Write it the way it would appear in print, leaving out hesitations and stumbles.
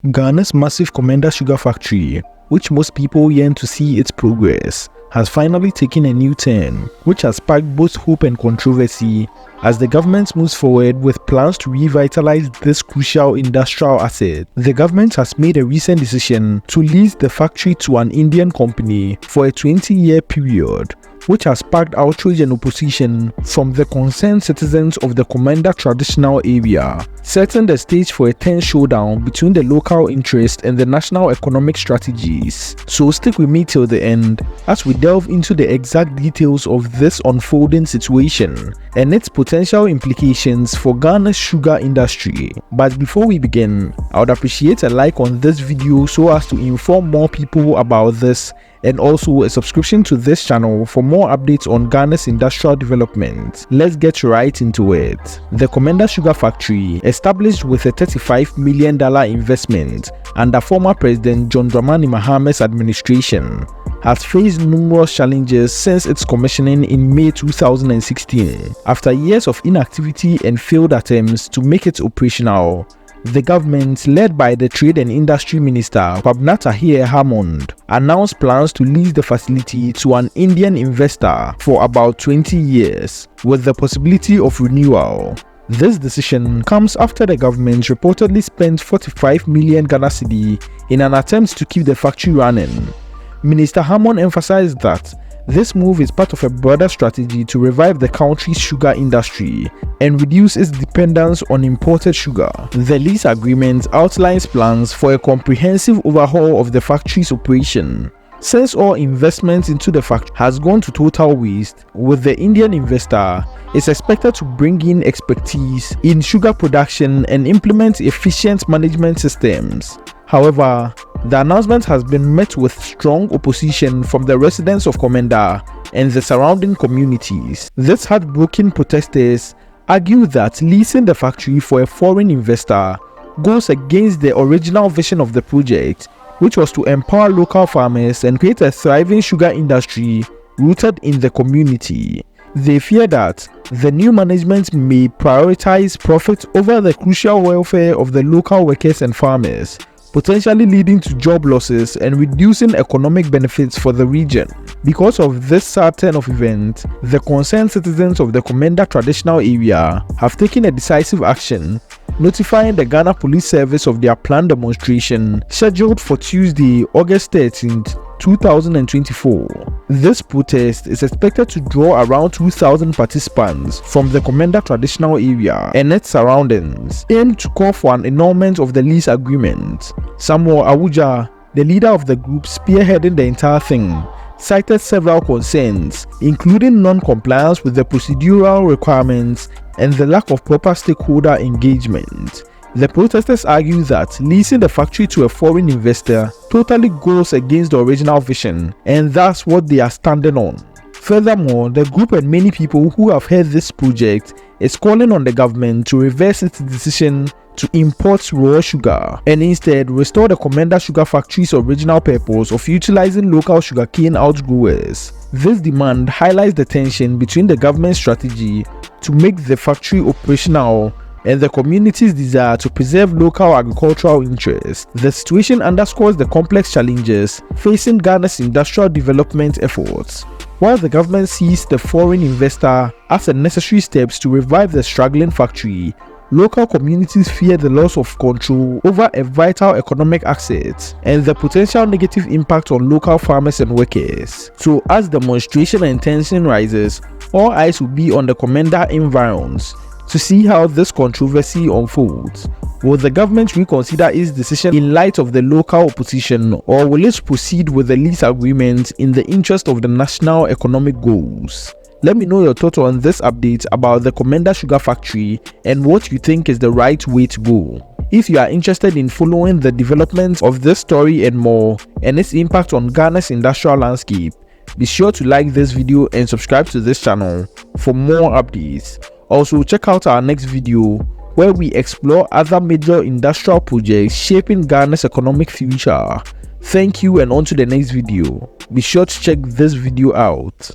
Ghana's massive Komenda Sugar Factory, which most people yearn to see its progress, has finally taken a new turn, which has sparked both hope and controversy as the government moves forward with plans to revitalize this crucial industrial asset. The government has made a recent decision to lease the factory to an Indian company for a 20-year period, which has sparked outrage and opposition from the concerned citizens of the Komenda traditional area, setting the stage for a tense showdown between the local interest and the national economic strategies. So stick with me till the end as we delve into the exact details of this unfolding situation and its potential implications for Ghana's sugar industry. But before we begin, I would appreciate a like on this video so as to inform more people about this, and also a subscription to this channel for more updates on Ghana's industrial development. Let's get right into it. The Komenda Sugar Factory, established with a $35 million investment under former President John Dramani Mahame's administration, has faced numerous challenges since its commissioning in May 2016. After years of inactivity and failed attempts to make it operational, the government, led by the Trade and Industry Minister Komenda Sugar Hammond, announced plans to lease the facility to an Indian investor for about 20 years, with the possibility of renewal. This decision comes after the government reportedly spent 45 million Ghana cedi in an attempt to keep the factory running. Minister Hammond emphasized that this move is part of a broader strategy to revive the country's sugar industry and reduce its dependence on imported sugar. The lease agreement outlines plans for a comprehensive overhaul of the factory's operation. Since all investment into the factory has gone to total waste, with the Indian investor is expected to bring in expertise in sugar production and implement efficient management systems. However, the announcement has been met with strong opposition from the residents of Komenda and the surrounding communities. These heartbroken protesters argue that leasing the factory for a foreign investor goes against the original vision of the project, which was to empower local farmers and create a thriving sugar industry rooted in the community. They fear that the new management may prioritize profit over the crucial welfare of the local workers and farmers, potentially leading to job losses and reducing economic benefits for the region. Because of this sad turn of events, the concerned citizens of the Komenda traditional area have taken a decisive action, notifying the Ghana Police Service of their planned demonstration scheduled for Tuesday, August 13th, 2024. This protest is expected to draw around 2,000 participants from the Komenda traditional area and its surroundings, aimed to call for an annulment of the lease agreement. Samuel Awuja, the leader of the group spearheading the entire thing, cited several concerns, including non-compliance with the procedural requirements and the lack of proper stakeholder engagement. The protesters argue that leasing the factory to a foreign investor totally goes against the original vision, and that's what they are standing on. Furthermore, the group and many people who have heard this project is calling on the government to reverse its decision to import raw sugar and instead restore the Komenda Sugar Factory's original purpose of utilizing local sugarcane outgrowers. This demand highlights the tension between the government's strategy to make the factory operational and the community's desire to preserve local agricultural interests. The situation underscores the complex challenges facing Ghana's industrial development efforts. While the government sees the foreign investor as a necessary steps to revive the struggling factory, local communities fear the loss of control over a vital economic asset and the potential negative impact on local farmers and workers. So as demonstration and tension rises, all eyes will be on the Komenda environs to see how this controversy unfolds. Will the government reconsider its decision in light of the local opposition, or will it proceed with the lease agreement in the interest of the national economic goals? Let me know your thoughts on this update about the Komenda Sugar Factory and what you think is the right way to go. If you are interested in following the development of this story and more, and its impact on Ghana's industrial landscape, be sure to like this video and subscribe to this channel for more updates. Also, check out our next video where we explore other major industrial projects shaping Ghana's economic future. Thank you, and on to the next video. Be sure to check this video out.